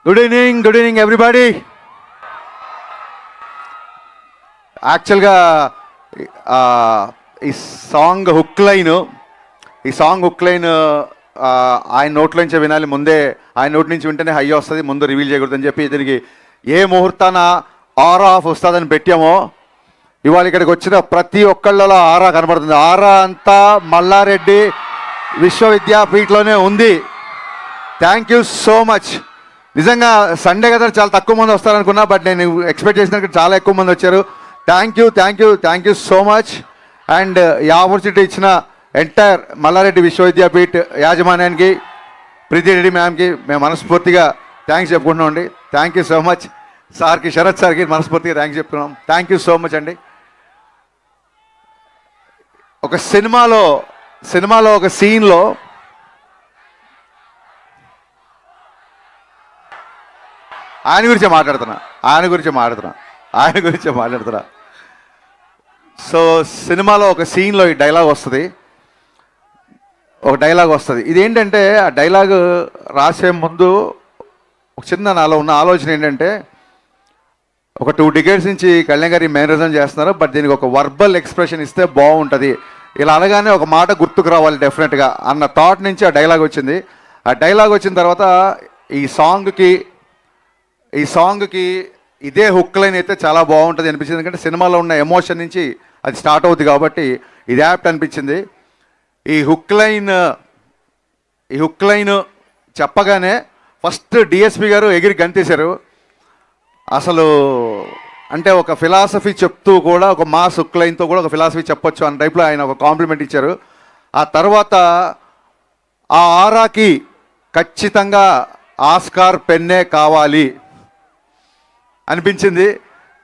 Good evening everybody. యాక్చువల్గా ఈ song hook line ఆయన నోట్లో నుంచే వినాలి, ముందే ఆయన నోటి నుంచి వింటేనే హై వస్తుంది, ముందు రివీల్ చేయకూడదని చెప్పి దీనికి ఏ ముహూర్తాన ఆరా ఆఫ్ వస్తుందని పెట్టామో, ఇవాళ ఇక్కడికి వచ్చిన ప్రతి ఒక్కళ్ళలో ఆరా కనబడుతుంది. ఆరా అంతా మల్లారెడ్డి విశ్వవిద్యాపీఠలోనే ఉంది. Thank you so much. నిజంగా సండే కదా చాలా తక్కువ మంది వస్తారనుకున్నా, బట్ నేను ఎక్స్పెక్ట్ చేసినట్టు చాలా ఎక్కువ మంది వచ్చారు. Thank you so much. And ఈ ఆపర్చునిటీ ఇచ్చిన ఎంటైర్ మల్లారెడ్డి విశ్వవిద్యాపీఠ్ యాజమాన్యానికి, ప్రీతి రెడ్డి మ్యామ్కి మేము మనస్ఫూర్తిగా థ్యాంక్స్ చెప్పుకుంటున్నాం. Thank you so much. సార్కి, శరత్ సార్కి మనస్ఫూర్తిగా థ్యాంక్స్ చెప్తున్నాం. థ్యాంక్ యూ సో మచ్ అండి. ఒక సినిమాలో ఒక సీన్లో ఆయన గురించే మాట్లాడుతున్నా. సో సినిమాలో ఒక సీన్లో ఈ డైలాగ్ వస్తుంది. ఇదేంటంటే ఆ డైలాగ్ రాసే ముందు ఒక చిన్న నాలో ఉన్న ఆలోచన ఏంటంటే, ఒక 2 decades నుంచి కళ్యాణ్ గారి మేనరిజం చేస్తున్నారు, బట్ దీనికి ఒక వర్బల్ ఎక్స్ప్రెషన్ ఇస్తే బాగుంటుంది, ఇలా అనగానే ఒక మాట గుర్తుకు రావాలి డెఫినెట్గా అన్న థాట్ నుంచి ఆ డైలాగ్ వచ్చింది. ఆ డైలాగ్ వచ్చిన తర్వాత ఈ సాంగ్కి ఇదే హుక్ లైన్ అయితే చాలా బాగుంటుంది అనిపించింది. ఎందుకంటే సినిమాలో ఉన్న ఎమోషన్ నుంచి అది స్టార్ట్ అవుతుంది కాబట్టి ఇది యాప్ట్ అనిపించింది. ఈ హుక్ లైన్ చెప్పగానే ఫస్ట్ డిఎస్పి గారు ఎగిరి గంతేశారు. అసలు అంటే ఒక ఫిలాసఫీ చెప్తూ కూడా, ఒక మాస్ హుక్ లైన్తో కూడా ఒక ఫిలాసఫీ చెప్పొచ్చు అన్న టైప్లో ఆయన ఒక కాంప్లిమెంట్ ఇచ్చారు. ఆ తర్వాత ఆ ఆరాకి ఖచ్చితంగా ఆస్కార్ పెన్నే కావాలి అనిపించింది.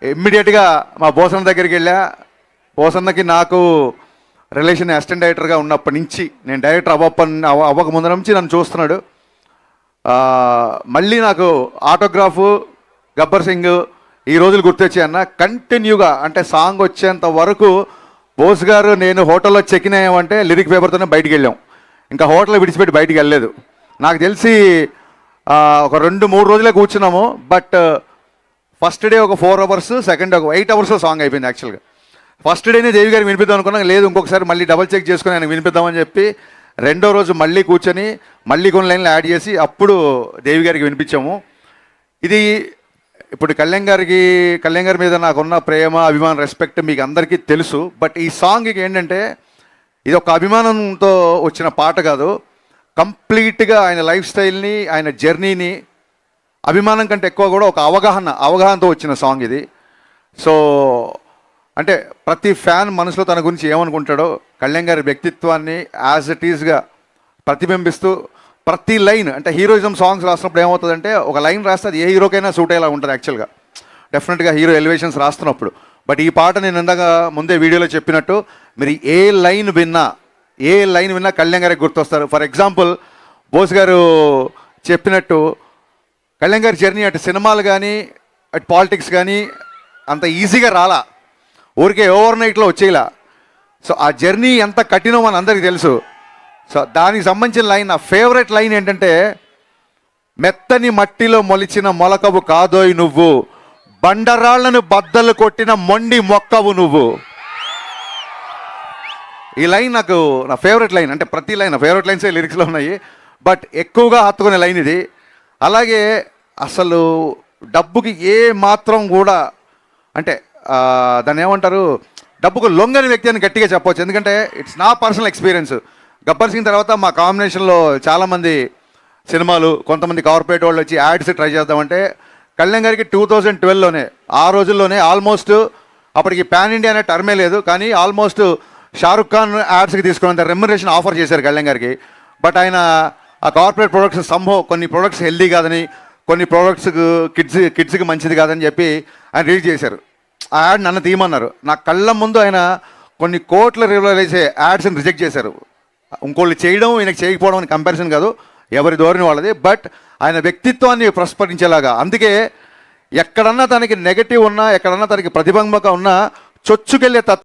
ఇమ్మీడియట్గా మా బోసన్న దగ్గరికి వెళ్ళా. బోసన్నకి నాకు రిలేషన్ అసిస్టెంట్ డైరెక్టర్గా ఉన్నప్పటి నుంచి, నేను డైరెక్టర్ అవ్వక ముందు నుంచి నన్ను చూస్తున్నాడు. మళ్ళీ నాకు ఆటోగ్రాఫు, గబ్బర్ సింగ్ ఈ రోజులు గుర్తొచ్చాయన్న. కంటిన్యూగా అంటే సాంగ్ వచ్చేంత వరకు బోస్ గారు నేను హోటల్లో చెక్ ఇన్ అయ్యామంటే లిరిక్ పేపర్తోనే బయటికి వెళ్ళాం. ఇంకా హోటల్ విడిచిపెట్టి బయటికి వెళ్ళలేదు. నాకు తెలిసి ఒక 2-3 రోజులే కూర్చున్నాము. బట్ ఫస్ట్ డే ఒక 4 hours, సెకండ్ ఒక 8 hours సాంగ్ అయిపోయింది. యాక్చువల్గా ఫస్ట్ డేనే దేవి గారికి వినిపిద్దాం అనుకున్నాం, లేదు ఇంకొకసారి మళ్ళీ డబల్ చెక్ చేసుకుని ఆయన వినిపిద్దామని చెప్పి రెండో రోజు మళ్ళీ కూర్చొని మళ్ళీ కొన్ని లైన్లు యాడ్ చేసి అప్పుడు దేవి గారికి వినిపించాము. ఇది ఇప్పుడు కళ్యాణ్ గారి మీద నాకున్న ప్రేమ, అభిమానం, రెస్పెక్ట్ మీకు అందరికీ తెలుసు. బట్ ఈ సాంగ్కి ఏంటంటే ఇది ఒక అభిమానంతో వచ్చిన పాట కాదు, కంప్లీట్గా ఆయన లైఫ్ స్టైల్ని, ఆయన జర్నీని, అభిమానం కంటే ఎక్కువ కూడా ఒక అవగాహనతో వచ్చిన సాంగ్ ఇది. సో అంటే ప్రతి ఫ్యాన్ మనసులో తన గురించి ఏమనుకుంటాడో కళ్యాణ్ గారి వ్యక్తిత్వాన్ని యాజ్ ఇట్ ఈజ్గా ప్రతిబింబిస్తూ ప్రతి లైన్, అంటే హీరోయిజం సాంగ్స్ రాసినప్పుడు ఏమవుతుందంటే ఒక లైన్ రాస్తే అది ఏ హీరోకైనా సూట్ అయ్యేలా ఉంటుంది యాక్చువల్గా, డెఫినెట్గా హీరో ఎలివేషన్స్ రాస్తున్నప్పుడు. బట్ ఈ పాట నేను ఇందాక ముందే వీడియోలో చెప్పినట్టు మీరు ఏ లైన్ విన్నా కళ్యాణ్ గారికి గుర్తొస్తారు. ఫర్ ఎగ్జాంపుల్ బోస్ గారు చెప్పినట్టు కళ్యాణ్ గారి జర్నీ అటు సినిమాలు కానీ అటు పాలిటిక్స్ కానీ అంత ఈజీగా రాలా, ఊరికే ఓవర్ నైట్లో వచ్చేలా. సో ఆ జర్నీ ఎంత కఠినో మన అందరికీ తెలుసు. సో దానికి సంబంధించిన లైన్, నా ఫేవరెట్ లైన్ ఏంటంటే, మెత్తని మట్టిలో మొలిచిన మొలకవు కాదోయ్ నువ్వు, బండరాళ్లను బద్దలు కొట్టిన మొండి మొక్కవు నువ్వు. ఈ లైన్ నాకు నా ఫేవరెట్ లైన్. అంటే ప్రతి లైన్ నా ఫేవరెట్ లైన్సే లిరిక్స్లో ఉన్నాయి, బట్ ఎక్కువగా హత్తుకునే లైన్ ఇది. అలాగే అసలు డబ్బుకి ఏ మాత్రం కూడా అంటే దాన్ని ఏమంటారు, డబ్బుకు లొంగని వ్యక్తి అని గట్టిగా చెప్పవచ్చు. ఎందుకంటే ఇట్స్ నా పర్సనల్ ఎక్స్పీరియన్స్. గబ్బర్ సింగ్ తర్వాత మా కాంబినేషన్లో చాలామంది సినిమాలు, కొంతమంది కార్పొరేట్ వాళ్ళు వచ్చి యాడ్స్ ట్రై చేద్దామంటే కళ్యాణ్ గారికి 2012లోనే, ఆ రోజుల్లోనే ఆల్మోస్ట్ అప్పటికి పాన్ ఇండియా అనే టర్మే లేదు, కానీ ఆల్మోస్ట్ షారుఖ్ ఖాన్ యాడ్స్కి తీసుకున్నంత రెమ్యునరేషన్ ఆఫర్ చేశారు కళ్యాణ్ గారికి. బట్ ఆయన ఆ కార్పొరేట్ ప్రొడక్ట్స్ కొన్ని ప్రొడక్ట్స్ హెల్దీ కాదని, కొన్ని ప్రొడక్ట్స్ కిడ్స్కి మంచిది కాదని చెప్పి ఆయన రిలీజ్ చేశారు. ఆ యాడ్ నన్ను తీయమన్నారు. నా కళ్ళ ముందు ఆయన కొన్ని కోట్ల రిలీజ్ చేసే యాడ్స్ని రిజెక్ట్ చేశారు. ఇంకోళ్ళు చేయడం ఈయనకి చేయకపోవడం అని కంపారిజన్ కాదు, ఎవరి ధోరణి వాళ్ళది. బట్ ఆయన వ్యక్తిత్వాన్ని ప్రస్ఫుటించేలాగా, అందుకే ఎక్కడన్నా తనకి నెగటివ్ ఉన్నా, ఎక్కడన్నా తనకి ప్రతిబంధక ఉన్నా చొచ్చుకెళ్ళే